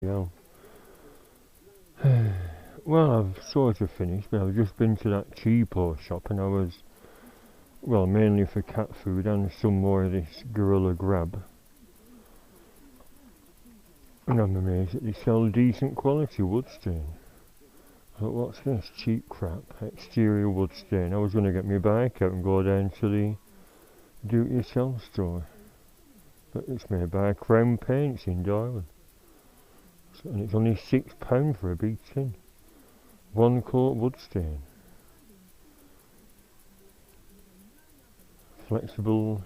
Yeah. Well, I've sort of finished, but I've just been to that cheapo shop and I was, well, mainly for cat food and some more of this gorilla grab. And I'm amazed that they sell decent quality wood stain. But what's this? Cheap crap. Exterior wood stain. I was going to get my bike out and go down to the do-it-yourself store. But it's made by Crown Paints in Darwin. And it's only £6 for a big tin. One coat wood stain. Flexible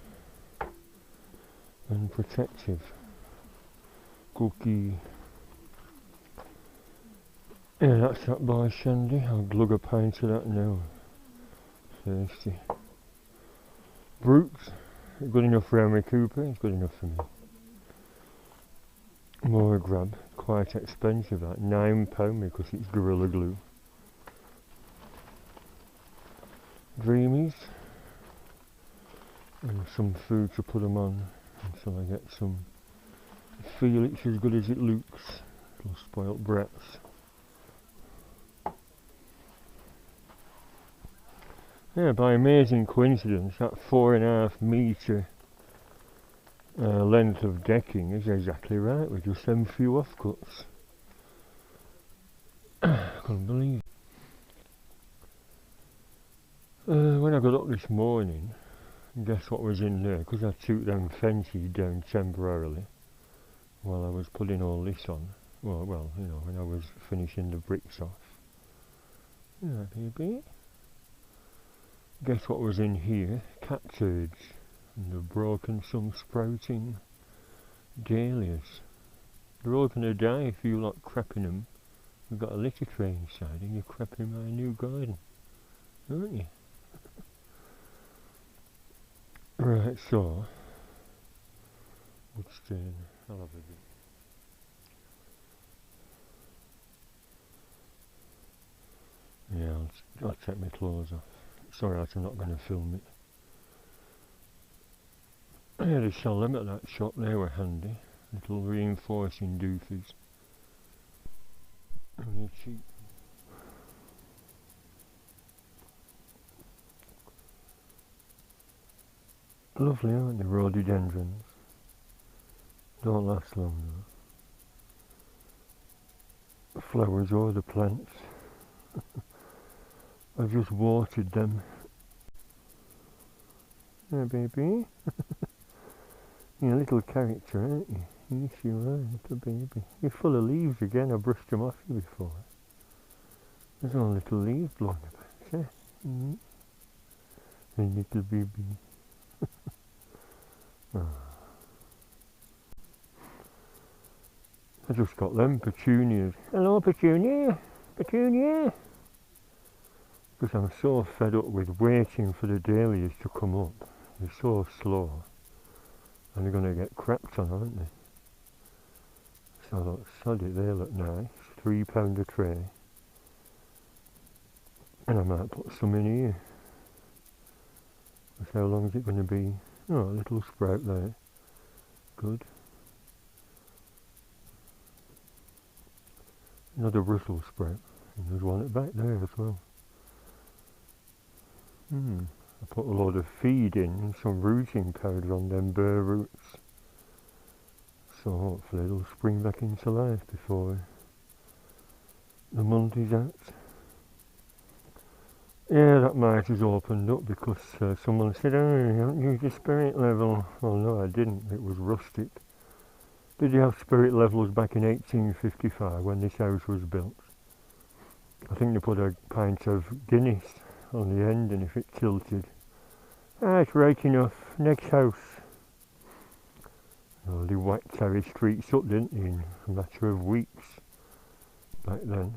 and protective. Cookie. Yeah, that's that by Shandy. I'll glug a pint of that now. Thirsty. Brutes. Good enough for Henry Cooper. It's good enough for me. More grab. Quite expensive that. £9 because it's Gorilla Glue. Dreamies. And some food to put them on until I get some feel it's as good as it looks. Little spoilt brats. Yeah, by amazing coincidence, that 4.5 metre length of decking is exactly right with just them few offcuts. Couldn't believe it. When I got up this morning, guess what was in there? Because I took them fences down temporarily while I was putting all this on. Well, you know, when I was finishing the bricks off. Yeah, baby. Guess what was in here? Cat turds. And they've broken some sprouting dahlias. They're all going to die if you lot crap in them. We've got a litter tray inside and you're crapping my new garden, aren't you? Right, so wood stain. I'll have a bit. Yeah, I'll take my clothes off. Sorry, I'm not going to film it. Yeah, they sell them at that shop. They were handy. Little reinforcing doofies. Only cheap. Lovely, aren't they? Rhododendrons. Don't last long though. Flowers or the plants. I've just watered them. Yeah, baby. You're a little character, aren't you? Yes, you are, little baby. You're full of leaves again. I brushed them off you before. There's all little leaves blowing about, yeah. A little baby. Oh. I just got them petunias. Hello, petunia. Petunia. Because I'm so fed up with waiting for the dahlias to come up. They're so slow. And they're going to get crapped on, aren't they? So I thought, sod it, they look nice. £3 a tray. And I might put some in here. Because how long is it going to be? Oh, a little sprout there. Good. Another Brussels sprout. And there's one at the back there as well. I put a load of feed in and some rooting powder on them bare roots. So hopefully it'll spring back into life before the month is out. Yeah, that mite has opened up because someone said, oh, you haven't used your spirit level. Well, no, I didn't. It was rustic. Did you have spirit levels back in 1855 when this house was built? I think they put a pint of Guinness on the end, and if it tilted, it's right enough. Next house. Well, they whacked Terry Streets up, didn't they, in a matter of weeks back then.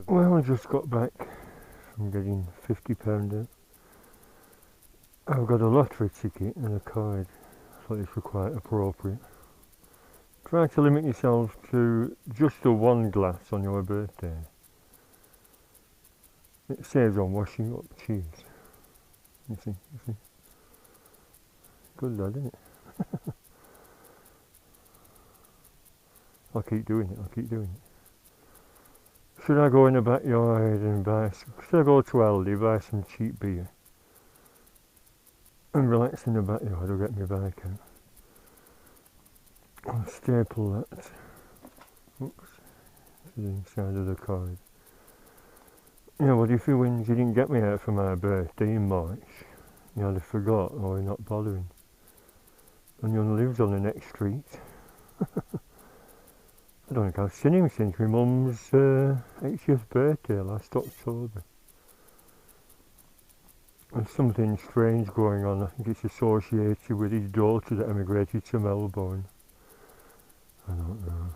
Well, I just got back from getting £50 out. I've got a lottery ticket and a card. I thought this was quite appropriate. Try to limit yourself to just the one glass on your birthday. It saves on washing up. Cheers. You see. Good lad, isn't it? I'll keep doing it, I'll keep doing it. Should I go in the backyard and should I go to Aldi, buy some cheap beer and relax in the backyard or get my bike out? I'll staple that. Oops, to the inside of the card. Yeah, what do you feel when you didn't get me out for my birthday in March? You either forgot or you're not bothering. And you only lives on the next street. I don't think I've seen him since my mum's 80th birthday last October. There's something strange going on. I think it's associated with his daughter that emigrated to Melbourne. I don't know.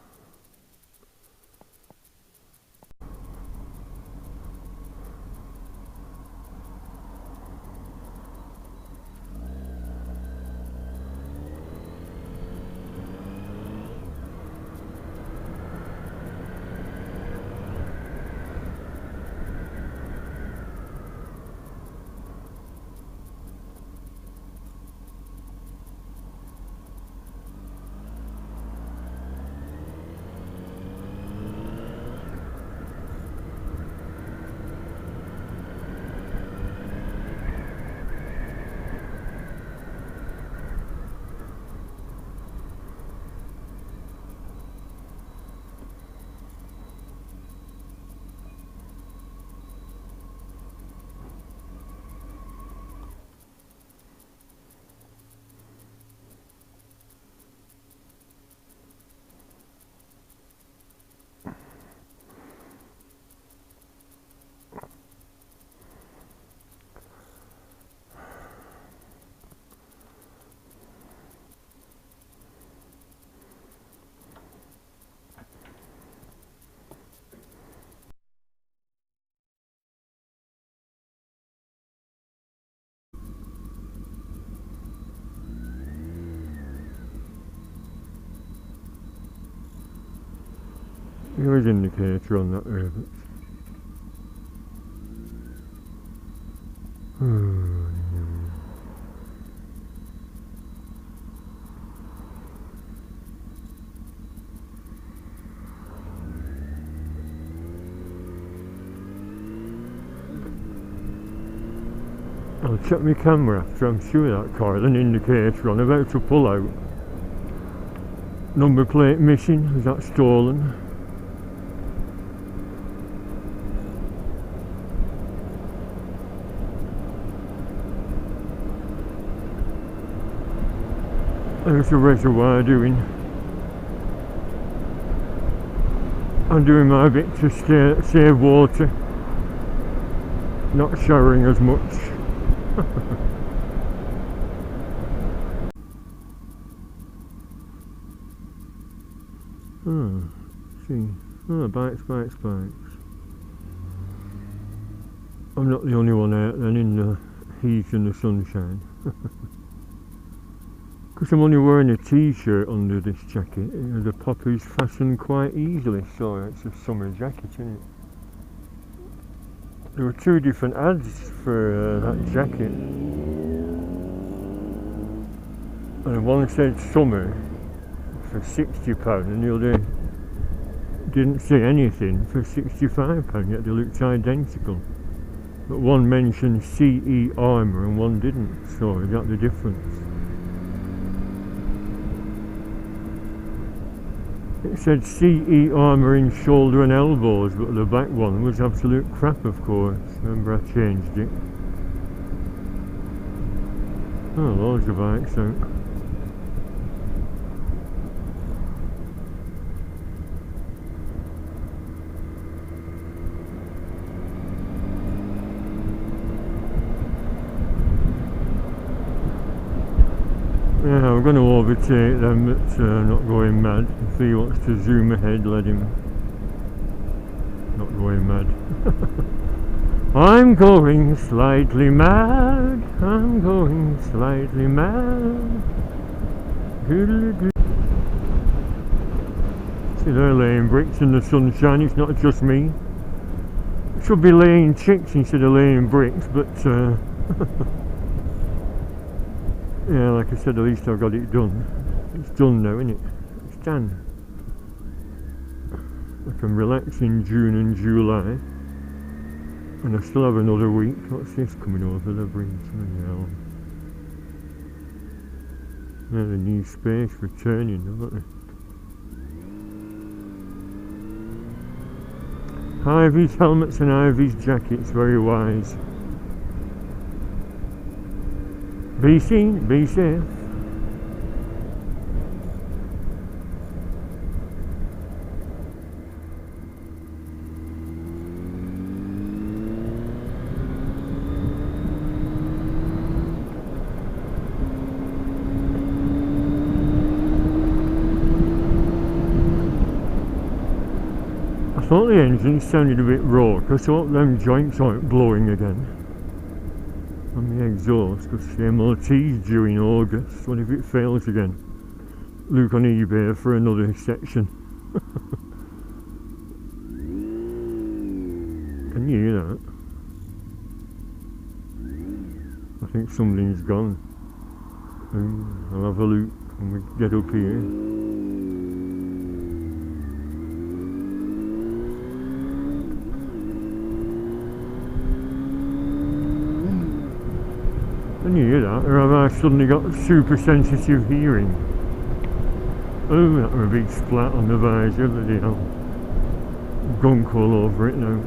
There is an indicator on that there, but... I'll check my camera after I'm sure that car had an indicator on, about to pull out. Number plate missing, is that stolen? There's a reservoir I'm doing my bit to save water, not showering as much. Bikes. I'm not the only one out then in the heat and the sunshine. Because I'm only wearing a t-shirt under this jacket, the poppers fasten quite easily, so it's a summer jacket, isn't it? There were two different ads for that jacket, and one said summer for £60 and the other didn't say anything for £65, yet they looked identical. But one mentioned CE armour and one didn't, so is that the difference? It said CE armour in shoulder and elbows, but the back one was absolute crap, of course. Remember, I changed it. Oh, loads of bikes out. Yeah, I'm going to overtake them, but not going mad. If he wants to zoom ahead, let him. Not going mad. I'm going slightly mad. I'm going slightly mad. See, they're laying bricks in the sunshine. It's not just me. Should be laying chicks instead of laying bricks, but yeah, like I said, at least I've got it done. It's done now, isn't it? It's done. I can relax in June and July. And I still have another week. What's this coming over the bridge? Yeah, they need space for turning, don't they? High-vis helmets and high-vis jackets, very wise. Be seen, be safe. I thought the engine sounded a bit raw, because I thought them joints aren't blowing again on the exhaust, because the M.O.T's due in August. What if it fails again? Look on eBay for another section. Can you hear that? I think something's gone. I'll have a look when we get up here. Can you hear that? Or have I suddenly got super sensitive hearing? Oh, that was a big splat on the visor, bloody hell. Gunk all over it now.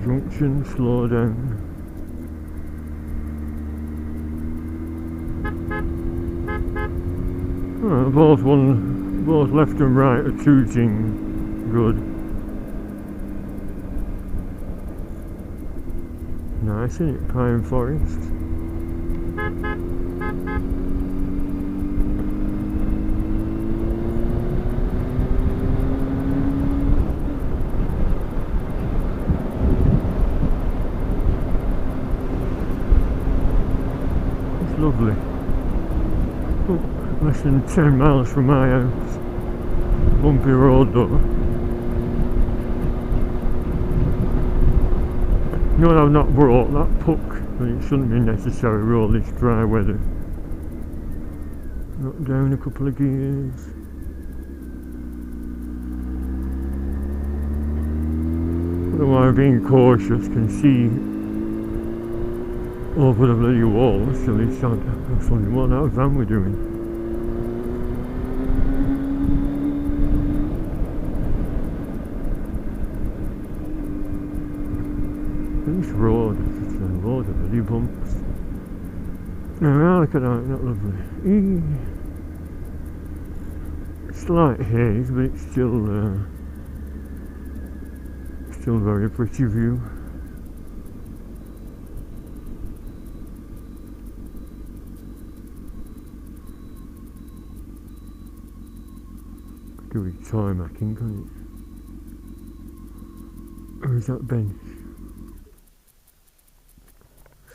Junction, slow down. Oh, both left and right are tooting good. Nice, isn't it? Pine forest. Lovely. Oh, less than 10 miles from my house. Bumpy road though. You know, I've not brought that puck, but it shouldn't be necessary with all this dry weather. Knock down a couple of gears. I don't know why I'm being cautious, can see over the bloody walls, so it's like, I was wondering what that van we're doing. This road is just a load of bloody bumps. Now look at that, not lovely. Slight haze, but it's still very pretty view. Do we tarmacking, can't it? Or is that bench?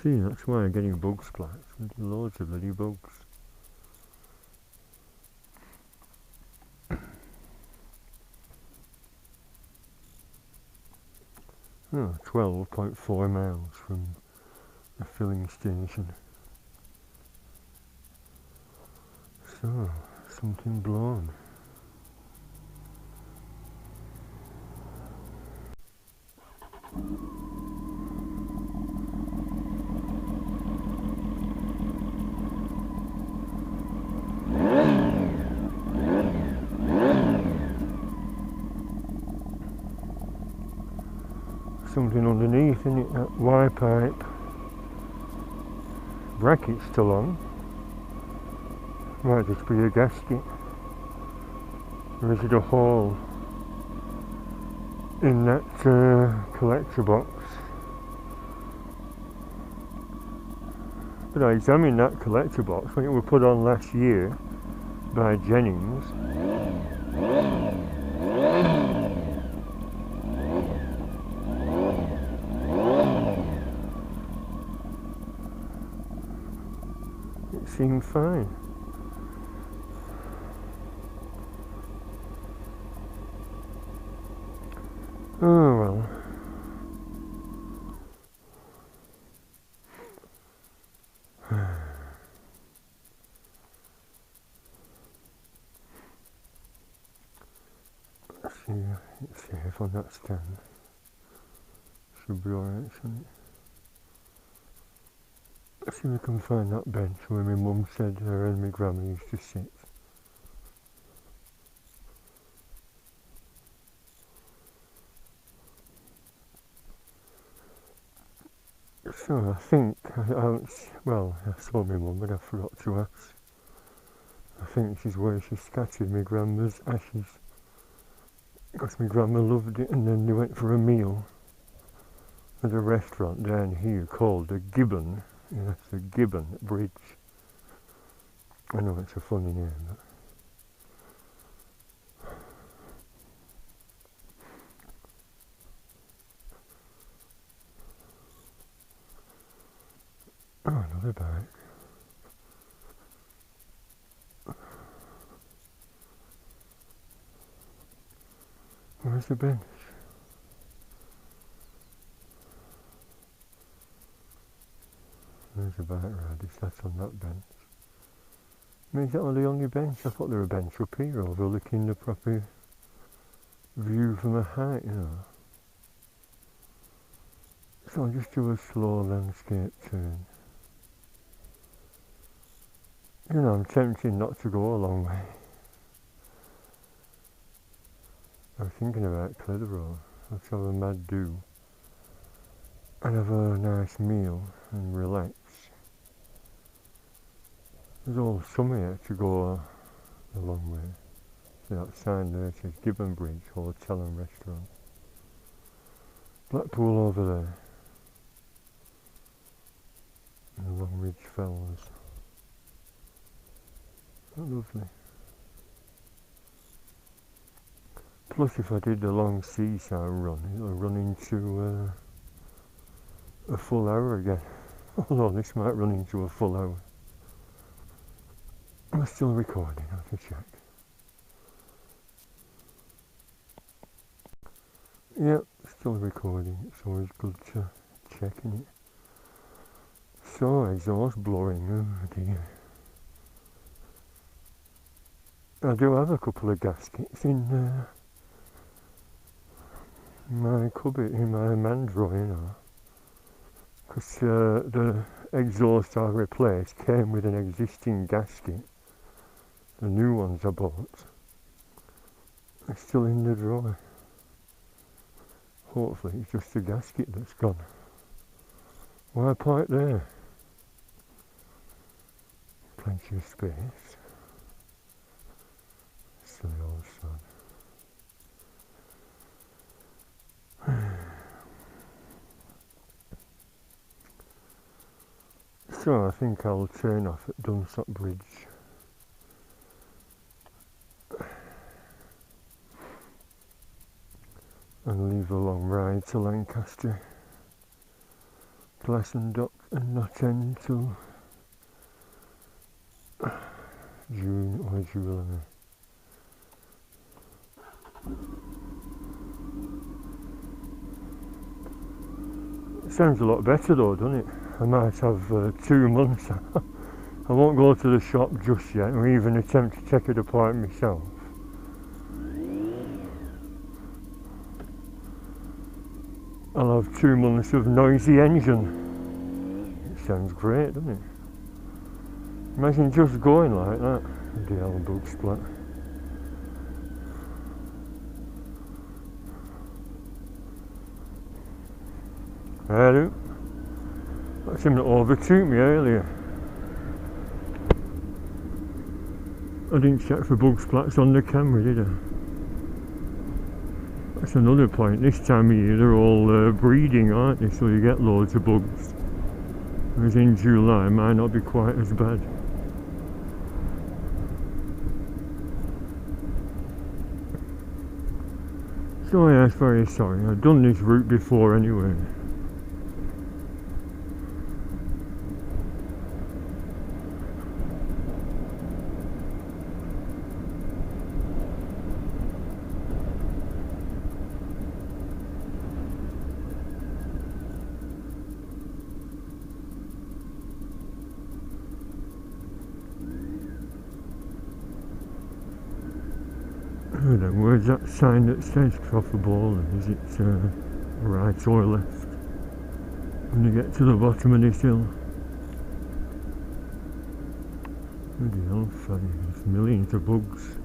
See, that's why I'm getting bug splats. Loads of bloody bugs. Oh, 12.4 miles from the filling station. So, something blown. Something underneath, isn't it? That wire pipe. Bracket's still on. Might just be a gasket. Or is it a hole in that collector box? But I examined that collector box when it was put on last year by Jennings. It seemed fine. Oh well. Let's see, it's safe on that stand. Should be alright, shouldn't it? Let's see if we can find that bench where my mum said her and my grandma used to sit. So I think, well, I saw my mum but I forgot to ask. I think this is where she scattered my grandma's ashes. Because my grandma loved it, and then they went for a meal at a restaurant down here called the Gibbon. Yeah, that's the Gibbon Bridge. I know it's a funny name, but oh, another bike. Where's the bench? There's a bike radish, that's on that bench. I mean, is that on the only bench? I thought there were a bench up here overlooking the proper view from a height, you know. So I'll just do a slow landscape turn. You know, I'm tempted not to go a long way. I was thinking about Clitheroe. Let's have a mad do and have a nice meal and relax. There's all summer here to go a long way. See that sign there says Gibbon Bridge Hotel and Restaurant. Blackpool over there. And the Longridge Fells. Oh, lovely. Plus if I did the long seaside run, it'll run into a full hour again. Although this might run into a full hour. Am I still recording? I have to check. Yep, still recording. It's always good to check, isn't it? So, exhaust blowing, oh dear. I do have a couple of gaskets in my cupboard, in my man drawer, you know. Because the exhaust I replaced came with an existing gasket. The new ones I bought are still in the drawer. Hopefully it's just the gasket that's gone. Why park there? Plenty of space. Silly old son. So I think I'll turn off at Dunsop Bridge. And leave a long ride to Lancaster, Dock and Knott End till June or July. It sounds a lot better though, doesn't it? I might have 2 months. I won't go to the shop just yet or even attempt to take it apart myself. I'll have 2 months of noisy engine. It sounds great, doesn't it? Imagine just going like that. The old bugsplat. Hello. That's him that overtook me earlier. I didn't check for bugsplats on the camera, did I? That's another point. This time of year they're all breeding, aren't they? So you get loads of bugs. Whereas in July it might not be quite as bad. So yeah, it's very sorry. I've done this route before anyway. And then where's that sign that says Croffable? Is it right or left? When you get to the bottom of this hill. Bloody hell, there's millions of bugs.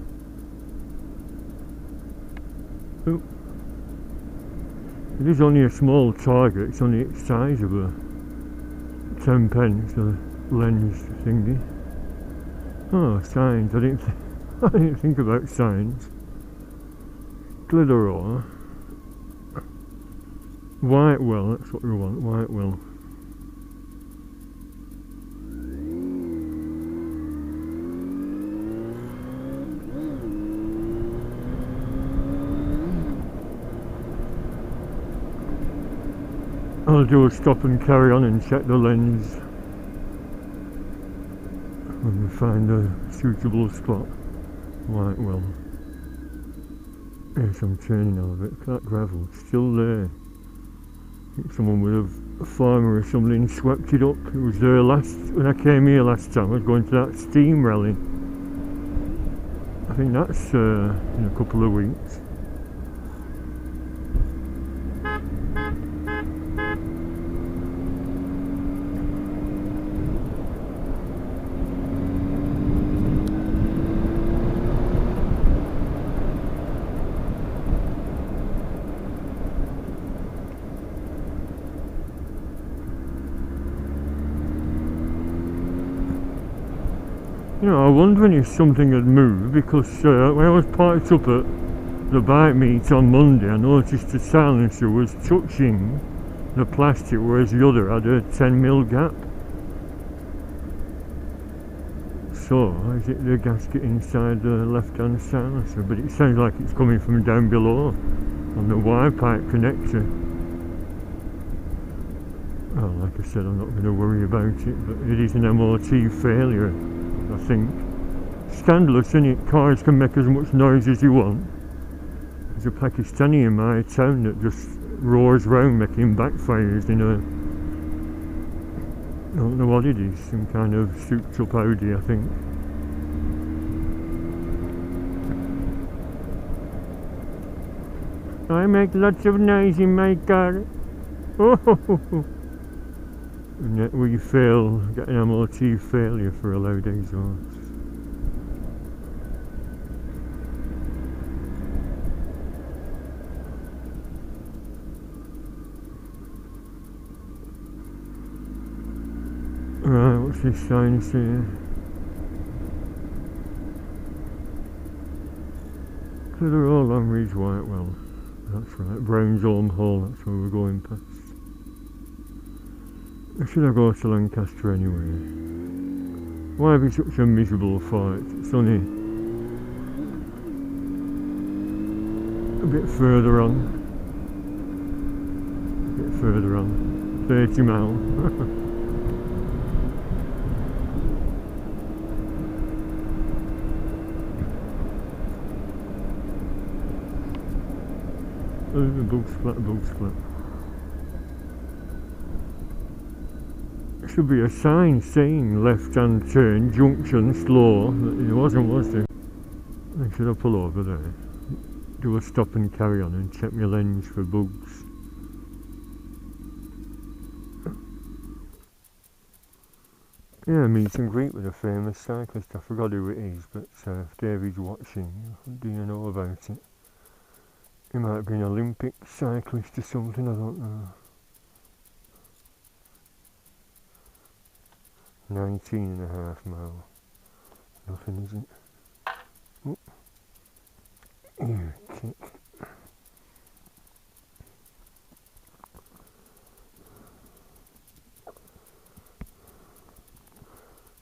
Oh. It is only a small target, it's only the size of a 10 pence, the lens thingy. Oh, signs, I didn't think about signs. Glitteror. Whitewell, that's what we want, Whitewell. I'll do a stop and carry on and check the lens when we find a suitable spot. Whitewell. Yes, I'm turning out of it. That gravel, still there. I think someone with a farmer or something swept it up. It was there when I came here last time. I was going to that steam rally. I think that's in a couple of weeks. You know, I was wondering if something had moved because when I was parked up at the bike meet on Monday, I noticed the silencer was touching the plastic, whereas the other had a 10mm gap. So, is it the gasket inside the left-hand silencer? But it sounds like it's coming from down below on the wire pipe connector. Well, like I said, I'm not going to worry about it, but it is an M.O.T failure, I think. Scandalous, isn't it? Cars can make as much noise as you want. There's a Pakistani in my town that just roars round making backfires in a... I don't know what it is, some kind of souped up Audi, I think. I make lots of noise in my car. Oh. And yet we fail, get an M.O.T failure for a loud exhaust. Right, what's this sign say? Clitheroe, Longreach, Whitewell. That's right, Brownsholme Hall, that's where we're going past. Or should I go to Lancaster anyway? Why be such a miserable fight? It's only a bit further on. 30 miles. Bugsplat. There should be a sign saying left-hand turn, junction, slow. It wasn't, was there? Should I pull over there? Do a stop and carry on and check my lens for bugs. Yeah, meet and greet with a famous cyclist. I forgot who it is, but if David's watching, do you know about it? He might be an Olympic cyclist or something, I don't know. 19.5 miles. Nothing, is it? Oh. Ear kick.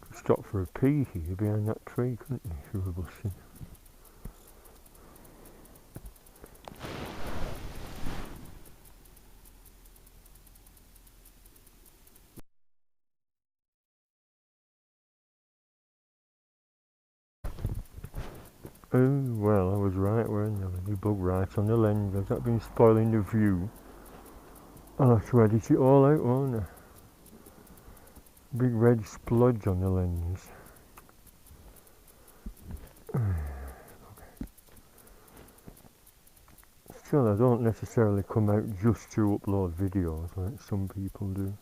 Could stop for a pee here behind that tree, couldn't you, if you were bussing? Oh, well, I was right, weren't I? You bug right on the lens. Has that been spoiling the view? I'll have to edit it all out, won't I? Big red splodge on the lens. still I don't necessarily come out just to upload videos like some people do.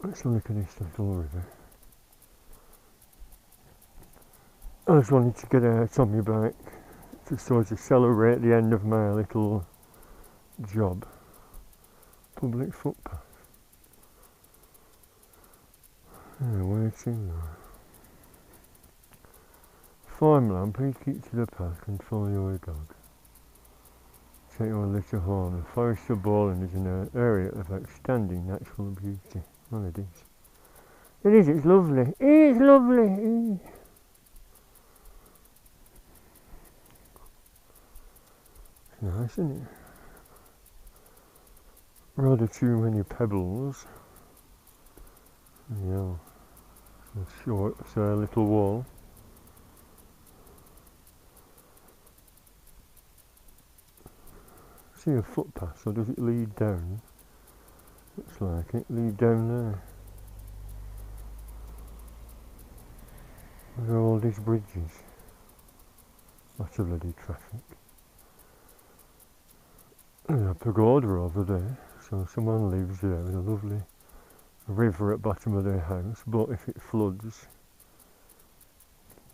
Let's look at this little river. I just wanted to get out on my bike to sort of celebrate the end of my little job. Public footpath. Yeah, where to now? Farmland, please keep to the path, control your dog. Take your litter home. The forest of Bowling is an area of outstanding natural beauty. Well, it is. It is, it's lovely. It's lovely. It's nice, isn't it? Rather too many pebbles. Yeah. It's a little wall. See a footpath, or does it lead down? Looks like it, lead down there. Look at all these bridges. Lots of bloody traffic. There's a pagoda over there, so someone lives there with a lovely river at the bottom of their house, but if it floods,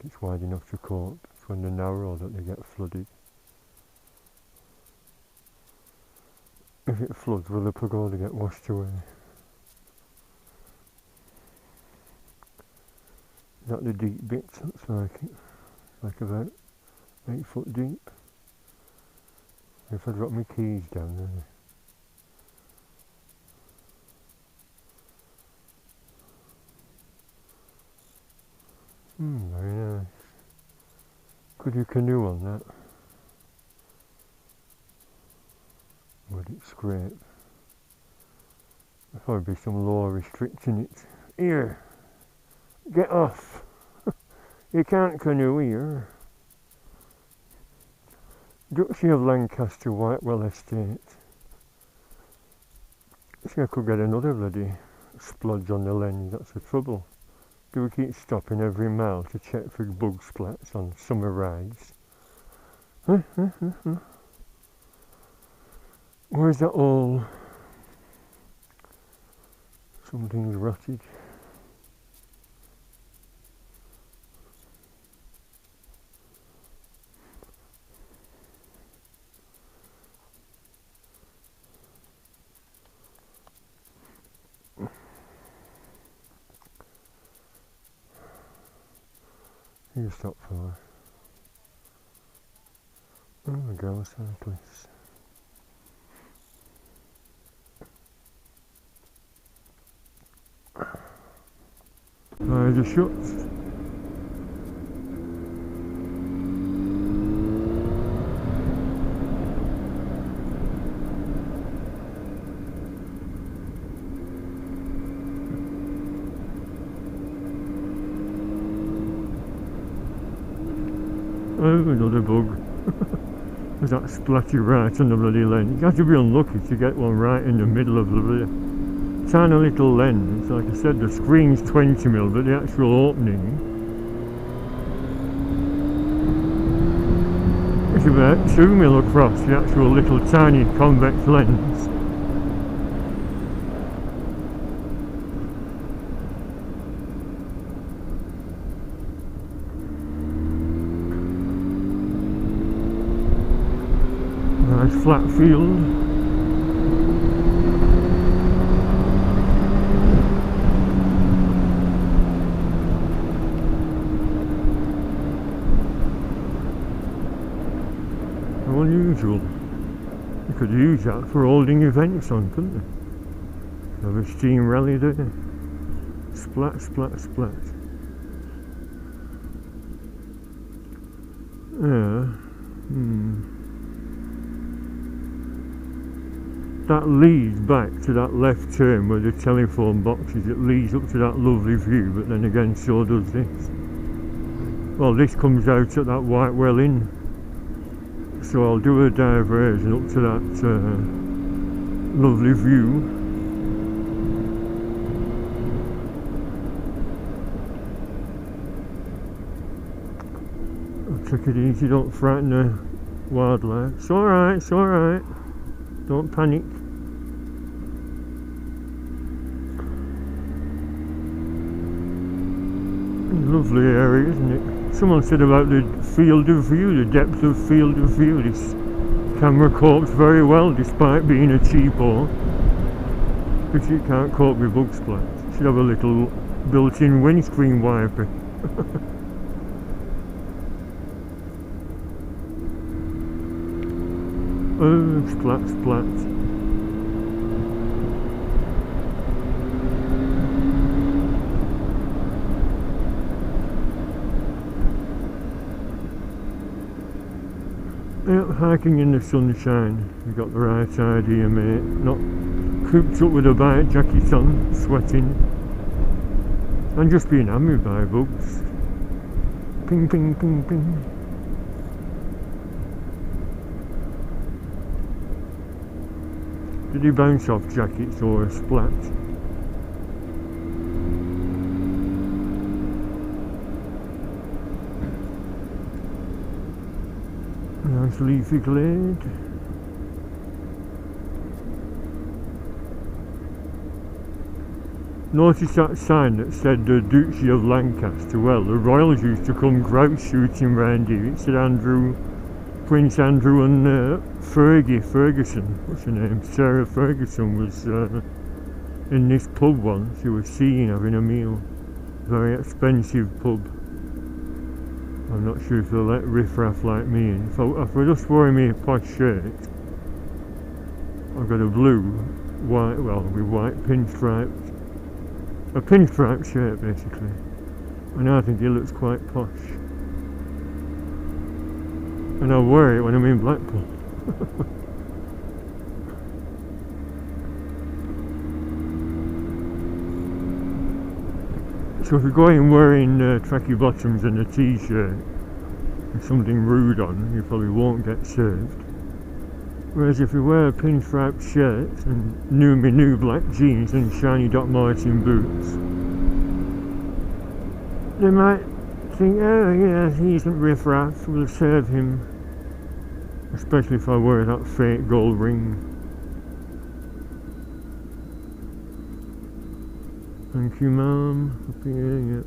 it's wide enough to cope. It's when they're narrow that they get flooded. If it floods, will the pagoda get washed away? Is that the deep bit? Looks like it. Like about 8 foot deep. If I drop my keys down there. Very nice. Could you canoe on that? Would it scrape? There'll probably be some law restricting it. Here! Get off! You can't canoe here. Duchy of Lancaster, Whitewell Estate. See, I could get another bloody splodge on the lens, that's the trouble. Do we keep stopping every mile to check for bug splats on summer rides? Where's that all? Something's rotted. You stop for. Oh, the girl cyclist. Eyes are shut. Oh, another bug. There's that splatty right on the bloody lens. You have to be unlucky to get one right in the middle of the bloody tiny little lens. Like I said, the screen's 20mm, but the actual opening is about 2mm across, the actual little tiny convex lens. Nice flat field. Unusual. You could use that for holding events on, couldn't you? Have a steam rally there. Splat, splat, splat. Yeah. That leads back to that left turn where the telephone box is. It leads up to that lovely view, but then again so does this. Well, this comes out at that Whitewell Inn. So I'll do a diversion up to that lovely view. I'll take it easy, don't frighten the wildlife. It's alright, it's alright. Don't panic. Lovely area, isn't it? Someone said about the field of view, the depth of field of view. This camera copes very well despite being a cheapo, because it can't cope with bugsplat. It should have a little built-in windscreen wiper. Oh, splat, splat. Yep, hiking in the sunshine. You got the right idea, mate. Not cooped up with a bike jacket on, sweating, and just being hammered by bugs. Ping, ping, ping, ping. Did he bounce off jackets or a splat? Nice leafy glade. Noticed that sign that said the Duchy of Lancaster. Well, the royals used to come grouse shooting round here. It said Prince Andrew and Ferguson, what's her name? Sarah Ferguson was in this pub once. She was seen having a meal. Very expensive pub. I'm not sure if they'll let riffraff like me in. So if I just wearing me a posh shirt, I've got a blue, white, well, with white pinstripes, a pinstripe shirt basically, and I think it looks quite posh. And I'll wear it when I'm in Blackpool. So if you go in wearing tracky bottoms and a t-shirt and something rude on, you probably won't get served. Whereas if you wear a pinstripe shirt and new black jeans and shiny Doc Martin boots, they might think, oh yeah, he isn't riffraff, we'll serve him. Especially if I wear that fake gold ring. Thank you, ma'am. Up here, yep.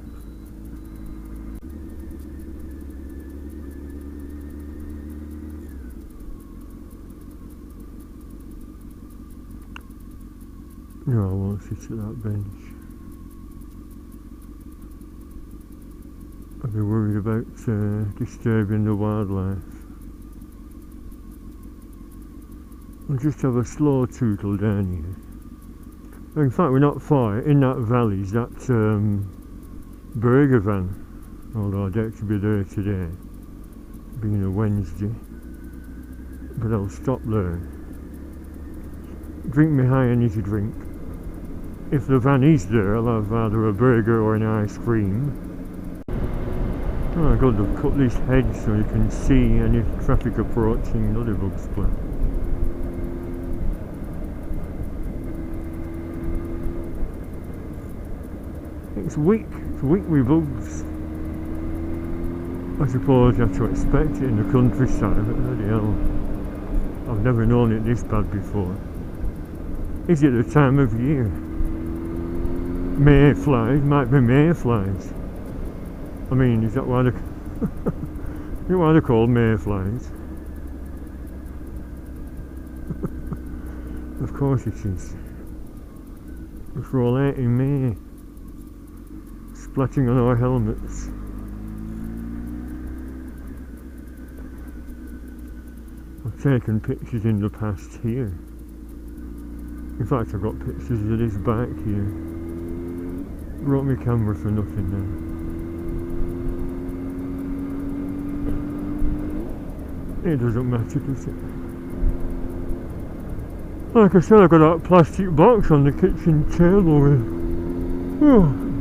No, I won't sit at that bench. I'd be worried about disturbing the wildlife. I'll just have a slow tootle down here. In fact, we're not far. In that valley is that burger van. Although I doubt to be there today, being a Wednesday. But I'll stop there. Drink me high energy drink. If the van is there, I'll have either a burger or an ice cream. Oh, I've got to cut this hedge so you can see any traffic approaching. Another bugsplat. It's weak with bugs. I suppose you have to expect it in the countryside, but bloody hell, I've never known it this bad before. Is it the time of year? Mayflies, might be mayflies. I mean, is that why they're, is that why they're called mayflies? Of course it is. It's all out in May. Splatting on our helmets. I've taken pictures in the past here. In fact, I've got pictures of this bike here. Brought my camera for nothing now. It doesn't matter, does it? Like I said, I've got that plastic box on the kitchen table with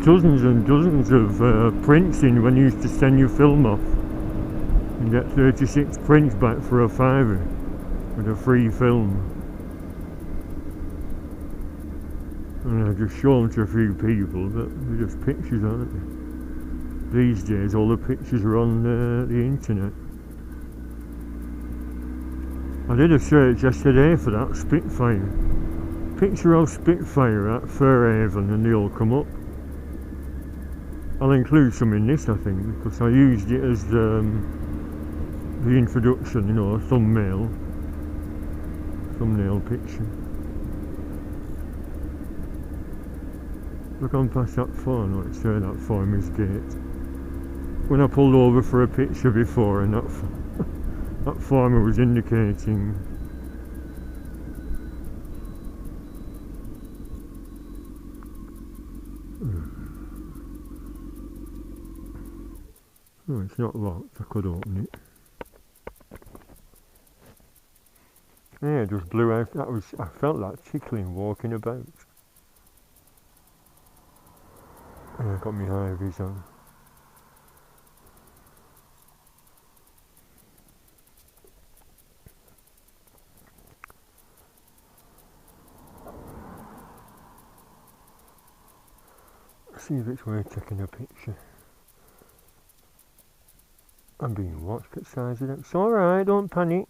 dozens and dozens of prints in when you used to send your film off and get 36 prints back for a £5 with a free film. And I just show them to a few people, but they're just pictures, aren't they? These days all the pictures are on the internet. I did a search yesterday for that Spitfire. Picture of Spitfire at Fairhaven and they all come up. I'll include some in this, I think, because I used it as the introduction, you know, a thumbnail picture. Look on past that farm, no, it's there, that farmer's gate. When I pulled over for a picture before and that farmer was indicating. Oh, it's not locked, I could open it. Yeah, it just blew out. I felt that tickling walking about. And I got my high vis on. See if it's worth taking a picture. I'm being watched at size of it. It's alright, don't panic.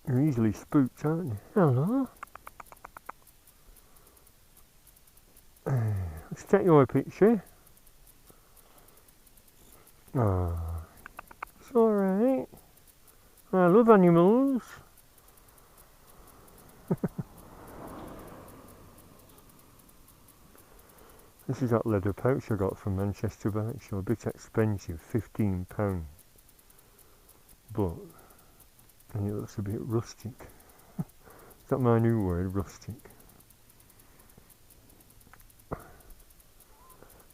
You're easily spooked, aren't you? Hello. Let's take your picture. Ah, it's alright. I love animals. This is that leather pouch I got from Manchester Bike Show, a bit expensive, £15. But, and it looks a bit rustic. Is that my new word, rustic?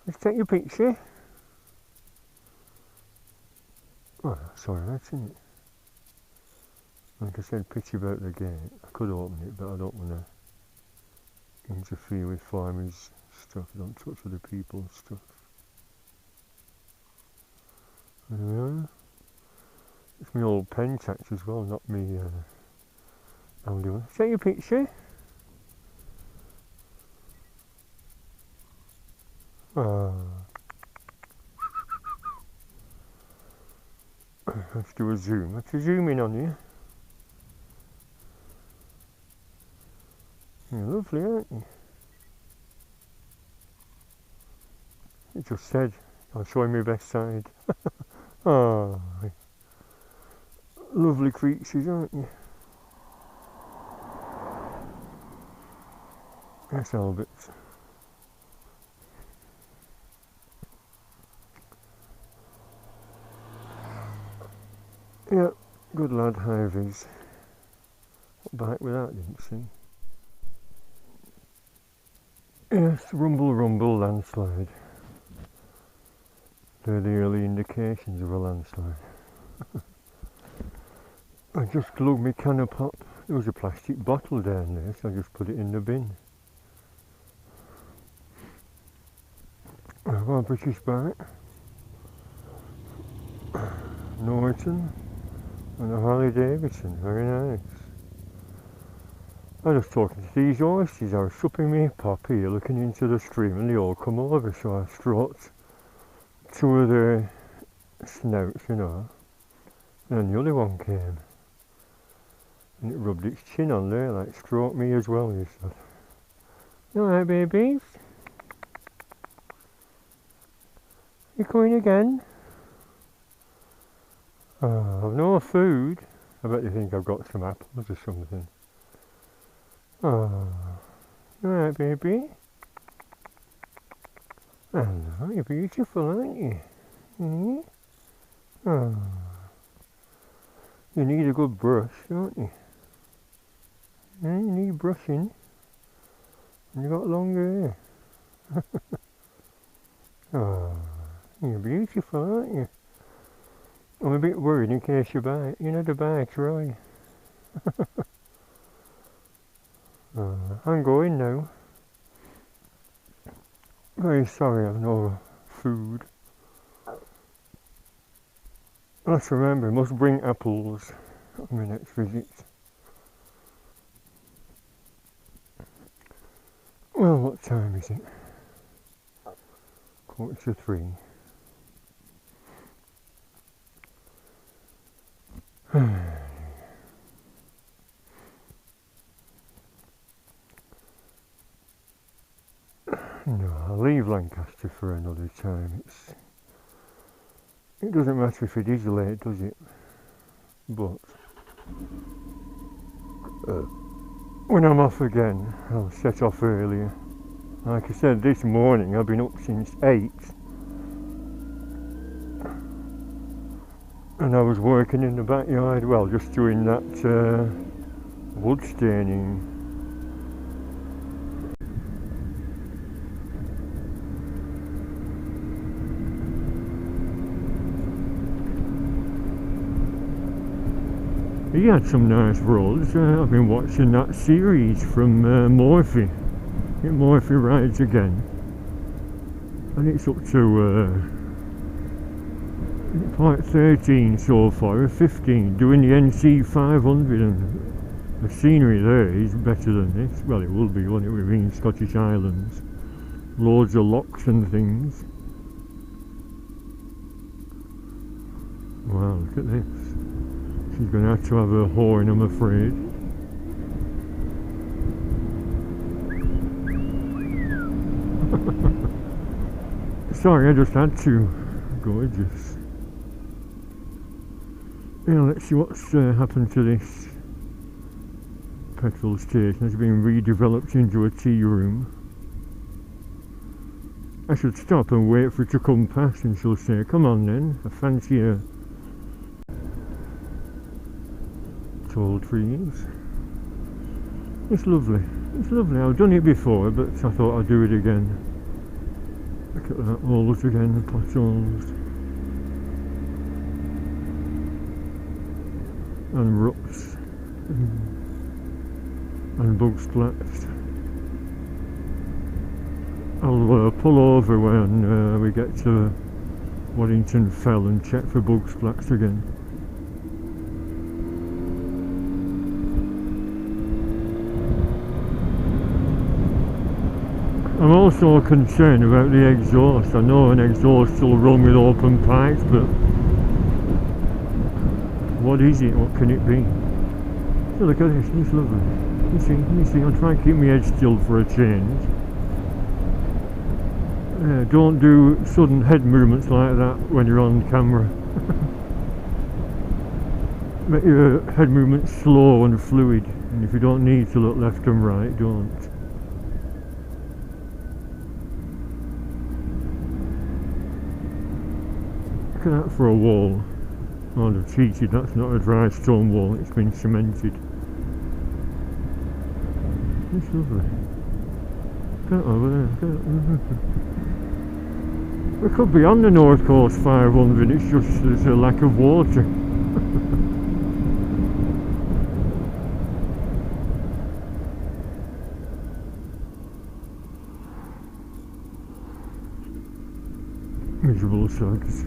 Let's take your picture. Oh, that's alright, isn't it? Like I said, pity about the gate. I could open it, but I don't want to interfere with farmers' stuff. I don't touch other people's stuff. It's my old pen tax as well, not me Audi one. Take your picture. Let's do a zoom. Let's zoom in on you. You're lovely, aren't you? It just said, I'll show you my best side. Oh, lovely creatures, aren't you? Yes, Albert. Yeah, good lad, Harvey's. What bike with that, didn't see. Yes, rumble, rumble, landslide. They're the early indications of a landslide. I just glued my can of pop. There was a plastic bottle down there, so I just put it in the bin. I've got a British bike, Norton, and a Harley Davidson, very nice. I was talking to these horses, I was supping me pop here, looking into the stream, and they all come over, so I stroked two of their snouts, you know, and the other one came, and it rubbed its chin on there, like stroked me as well, he said. You alright, babies? You coming again? Oh, I've no food. I bet you think I've got some apples or something. Oh, you alright, baby? Hello, you're beautiful, aren't you? Mm? Oh, you need a good brush, don't you? Yeah, you need brushing. And you've got longer hair. Oh, you're beautiful, aren't you? I'm a bit worried in case you bite. You know the bite, right? I'm going now. Very sorry I've no food. Let's remember, I must bring apples on my next visit. Well, what time is it? 2:45. No, I'll leave Lancaster for another time. It doesn't matter if it is late, does it? But when I'm off again, I'll set off earlier. Like I said, this morning I've been up since 8 and I was working in the backyard, well, just doing that wood staining. He had some nice roads. I've been watching that series from Morphy. Morphy rides again, and it's up to part 13 so far, or 15, doing the NC 500, and the scenery there is better than this. Well, it will be, won't it? We're in Scottish Islands, loads of locks and things. Wow, look at this. She's going to have a horn, I'm afraid. Sorry, I just had to. Gorgeous. Yeah, let's see what's happened to this petrol station. It's been redeveloped into a tea room. I should stop and wait for it to come past and she'll say, come on then, I fancy a tall trees. It's lovely. It's lovely. I've done it before, but I thought I'd do it again. Look at that, holes again, the potholes. And ruts. And bugsplats. I'll pull over when we get to Waddington Fell and check for bugsplats again. I'm also concerned about the exhaust. I know an exhaust will run with open pipes, but what is it? What can it be? So look at this, it's lovely. You see, I'll try and keep my head still for a change. Don't do sudden head movements like that when you're on camera. Make your head movements slow and fluid, and if you don't need to look left and right, don't. Look at that for a wall. Oh, they've cheated, that's not a dry stone wall, it's been cemented. It's lovely. Get over there. We could be on the North Coast 500, it's just there's a lack of water. Miserable suds.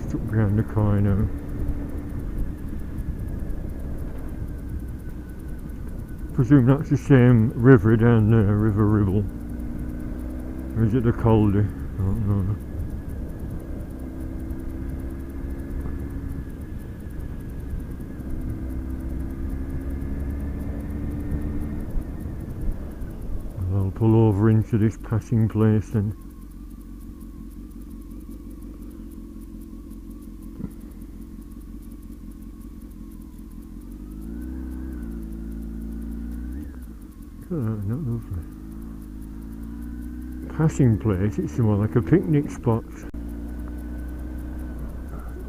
Stuck behind the car now. Presume that's the same river down there, River Ribble. Or is it the Calder? I don't know. I'll pull over into this passing place then. Not lovely. Passing place, it's more like a picnic spot.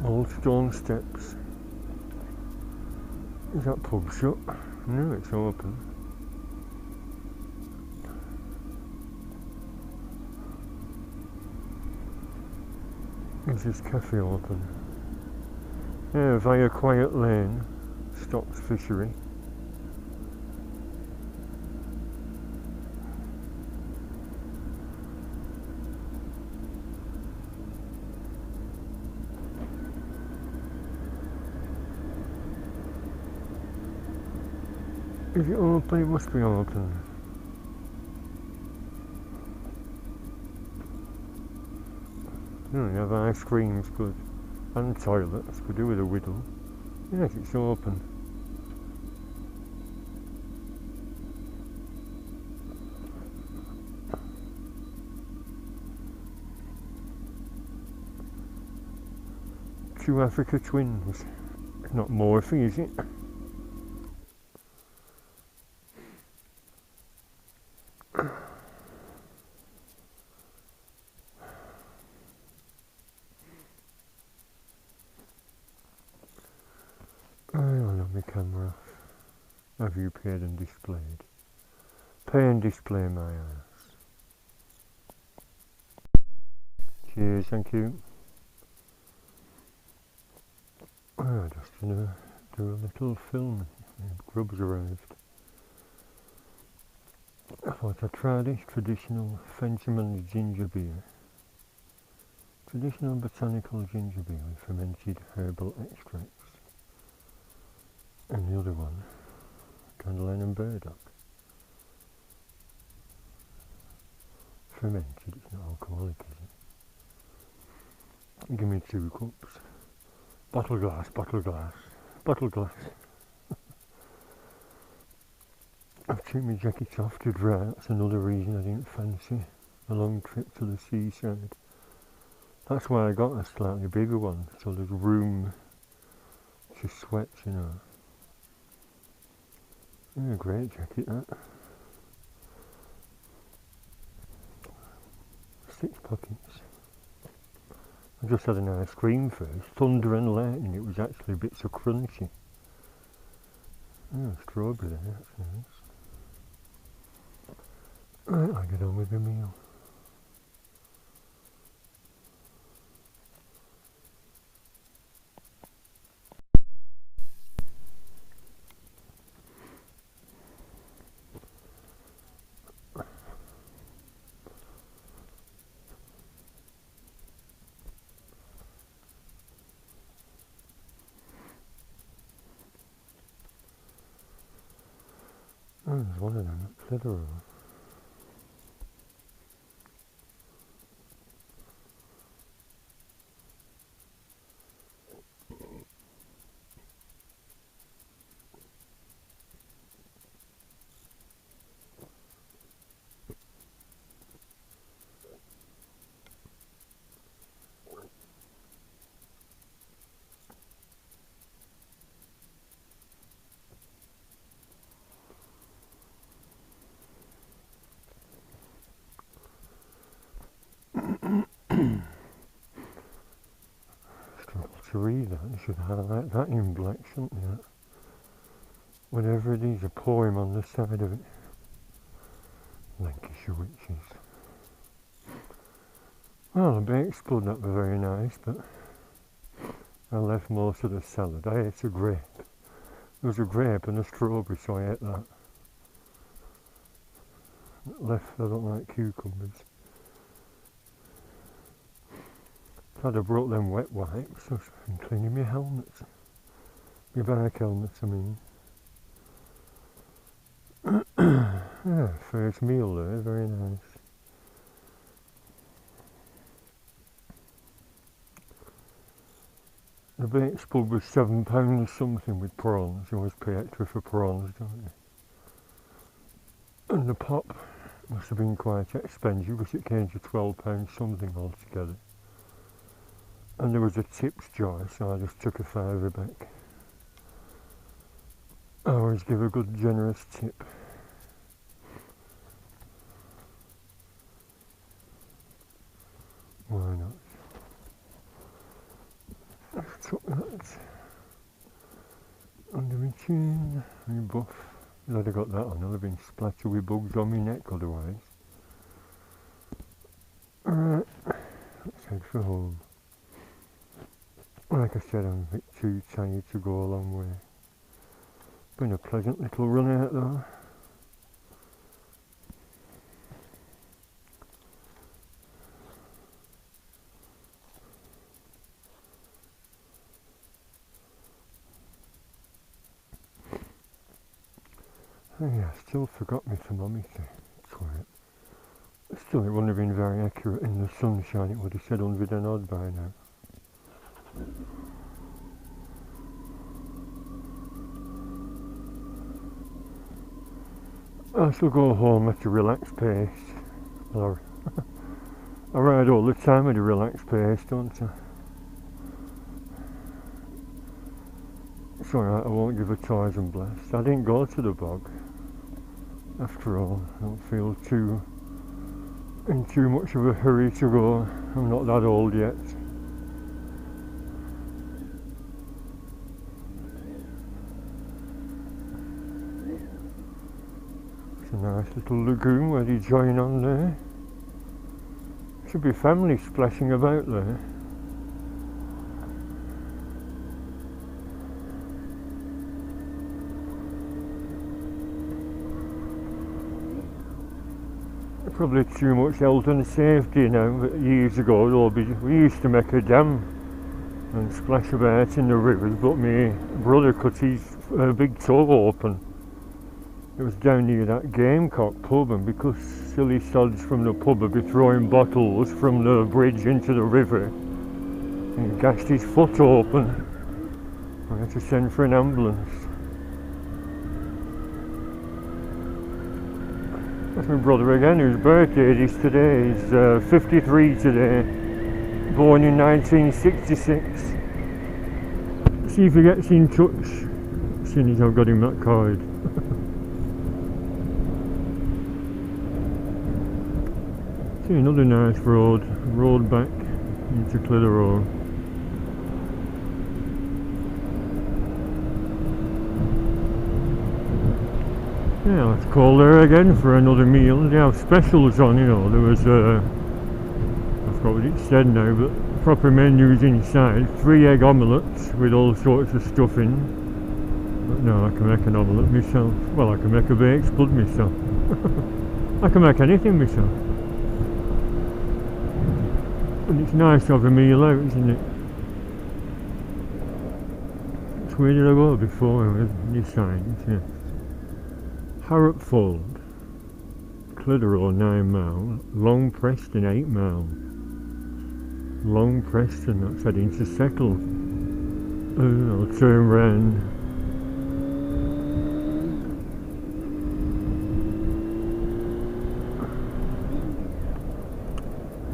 Old stone steps. Is that pub shut? No, it's open. Is this cafe open? Yeah, via Quiet Lane, Stops Fishery. Is it open? It must be open. You have ice creams, good, and toilets, could do with a whittle. Yes, it's open. Two Africa twins. It's not Morphe, is it? I'll have my camera off. Have you paid and displayed? Pay and display my ass. Cheers, thank you. I'm just gonna do a little film. Grub's arrived. I thought I'd try this traditional Fenchman's ginger beer. Traditional botanical ginger beer with fermented herbal extracts. And the other one, Candleline and Burdock. Fermented, it's not alcoholic, is it? Give me 2 cups. Bottle glass, bottle glass, bottle glass. I've took my jacket off to dry, that's another reason I didn't fancy a long trip to the seaside. That's why I got a slightly bigger one, so there's room to sweat, you know. Yeah, great jacket that. 6 pockets. I just had an ice cream first, thunder and lightning, it was actually bits of crunchy. Oh, strawberry there, that's nice. Right, I'll get on with the meal. Oh, there's one of them at Clitheroe. To read that, you should highlight that in black, shouldn't you? Whatever it is, a poem on the side of it. Lancashire witches. Well, the baked spud, that was very nice, but I left most of the salad. I ate a grape. There was a grape and a strawberry, so I ate that. Left, I don't like cucumbers. I'd have brought them wet wipes, so I'm cleaning my helmets. My bike helmets, I mean. Yeah, first meal there, very nice. The baked spud was £7 something with prawns. You always pay extra for prawns, don't you? And the pop must have been quite expensive because it came to £12 something altogether. And there was a tips jar, so I just took a £5 back. I always give a good generous tip. Why not? I took that under my chin, my buff. I'd have got that on, I'd have been splattered with bugs on my neck otherwise. Alright, let's head for home. Like I said, I'm a bit too tired to go a long way. Been a pleasant little run out though. Oh yeah, I still forgot my thermometer. Quiet. Still, it wouldn't have been very accurate in the sunshine. It would have said 100 and odd by now. I shall go home at a relaxed pace. Well, I ride all the time at a relaxed pace, don't I? It's alright, I won't give a toys and blast. I didn't go to the bog. After all, I don't feel in too much of a hurry to go. I'm not that old yet. It's a nice little lagoon where you join on there. Should be family splashing about there. Probably too much health and safety now, but years ago we used to make a dam and splash about in the rivers, but my brother cut his big toe open. It was down near that Gamecock pub, and because silly sods from the pub would be throwing bottles from the bridge into the river, and he gashed his foot open. I had to send for an ambulance. That's my brother again, whose birthday it is today. He's 53 today, born in 1966. See if he gets in touch, seeing as I've got him that card. See, another nice road back into Clitheroe. Yeah, let's call there again for another meal. They have specials on, you know. There was I forgot what it said now, but proper menus inside. 3 egg omelettes with all sorts of stuffing. But no, I can make an omelette myself. Well, I can make a baked spud myself. I can make anything myself. And it's nice to have a meal out, isn't it? It's where did I go before with these signs? Yeah. Harropfold, Clitheroe 9 mile, Long Preston 8 mile. Long Preston, that's heading to Settle. I'll turn round.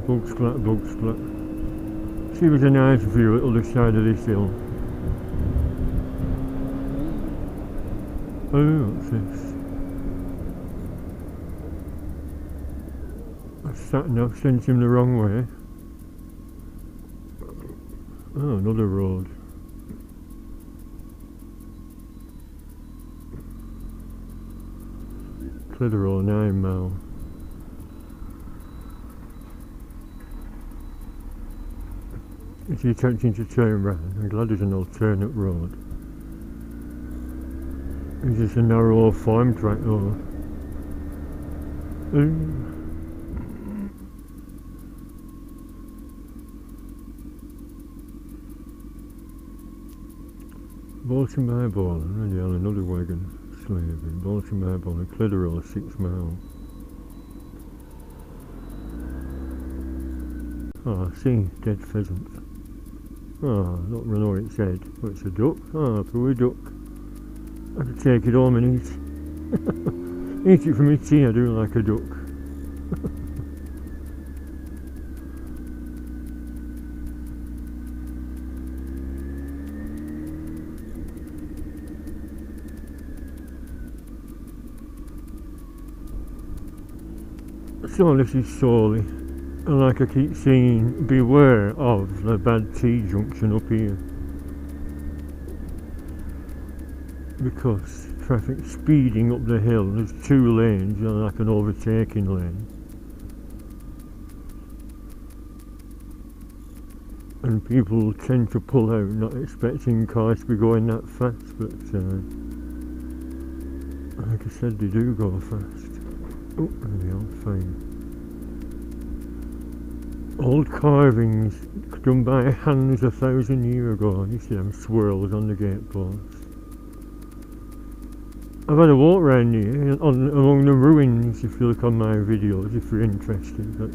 Bugsplat. See, there's a nice view at the other side of this hill. Oh, what's this? I've sent him the wrong way. Oh, another road. Clitheroe 9 mile. Is he attempting to turn round? I'm glad there's an alternate road. Is this a narrow farm track or? Bolton by Bowling, and yeah, another wagon, Slaidburn. Bolton by Bowling, Clitheroe 6 mile. Oh, I see, dead pheasants. Oh, I don't know what it said, but it's a duck. Oh, poor duck. I could take it home and eat. Eat it for me tea, I do like a duck. So this is Sawley, and like I keep saying, beware of the bad T junction up here, because traffic speeding up the hill. There's 2 lanes, you know, like an overtaking lane, and people tend to pull out not expecting cars to be going that fast, but like I said, they do go fast. Oh, there we are, fine. Old carvings done by hands 1,000 years ago. You see them swirls on the gateposts. I've had a walk around here along the ruins, if you look on my videos, if you're interested, but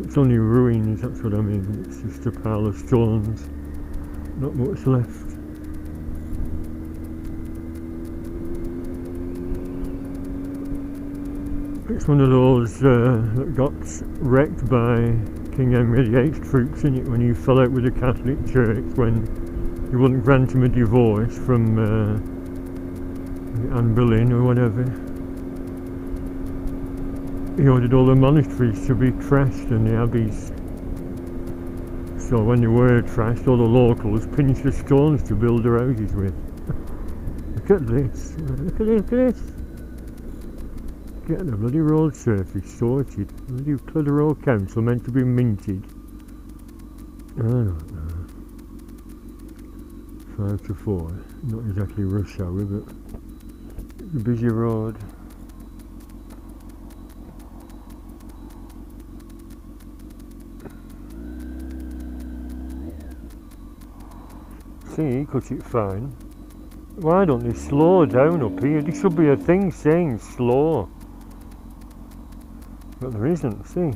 it's only ruins, that's what I mean. It's just a pile of stones, not much left. It's one of those that got wrecked by King Henry VIII's troops, in it, when he fell out with the Catholic Church when he wouldn't grant him a divorce from Anne Boleyn or whatever. He ordered all the monasteries to be trashed and the abbeys. So when they were trashed, all the locals pinched the stones to build their houses with. Look at this, look at this. Getting the bloody road surface sorted. Bloody Clitheroe Council meant to be minted. I don't know. 5 to 4. Not exactly rush hour, but a busy road. See, he cut it fine. Why don't they slow down up here? There should be a thing saying slow. But there isn't, see.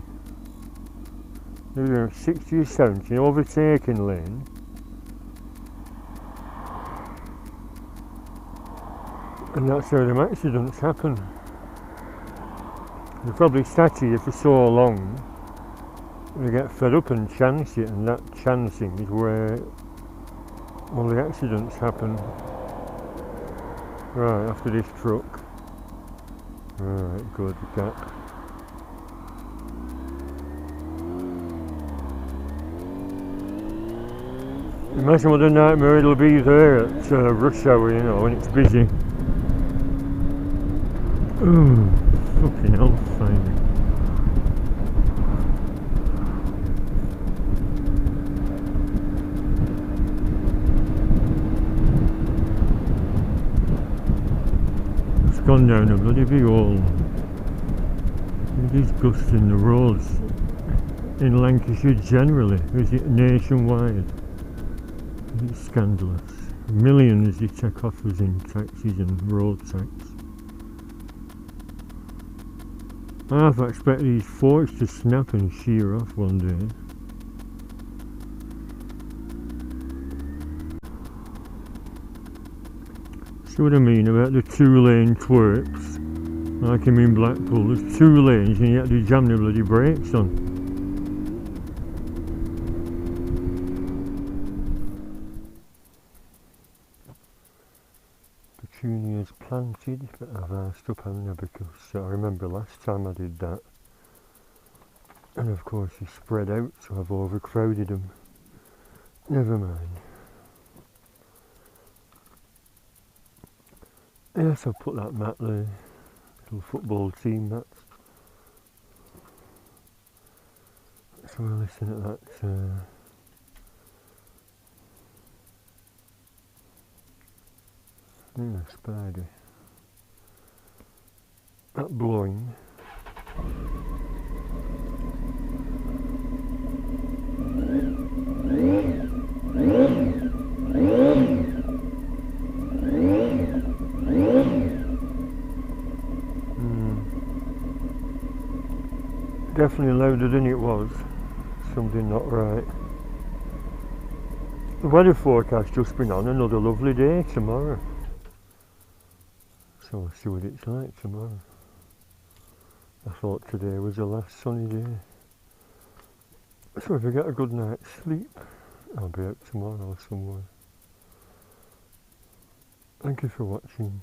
There's a 60 or 70 overtaking lane. And that's how them accidents happen. They probably sat here for so long, they get fed up and chance it, and that chancing is where all the accidents happen. Right, after this truck. Right, good gap. Imagine what a nightmare it'll be there at rush hour, you know, when it's busy. Ooh, fucking hell, finally. It's gone down a bloody big hole. It is gusting the roads in Lancashire generally, is it nationwide? It's scandalous. Millions they take off us in taxes and road tax. I half expect these forks to snap and shear off one day. See what I mean about the 2-lane twerps? Like him in Blackpool, there's 2 lanes and you have to jam the bloody brakes on. Petunias planted, but I've asked up on there because I remember last time I did that, and of course they spread out, so I've overcrowded them. Never mind. Yes, I'll put that mat there, little football team mat. So we'll listen at that. Spider. That blowing. Definitely louder than it was. Something not right. The weather forecast just been on another lovely day tomorrow. So we'll see what it's like tomorrow. I thought today was the last sunny day. So if I get a good night's sleep, I'll be out tomorrow somewhere. Thank you for watching.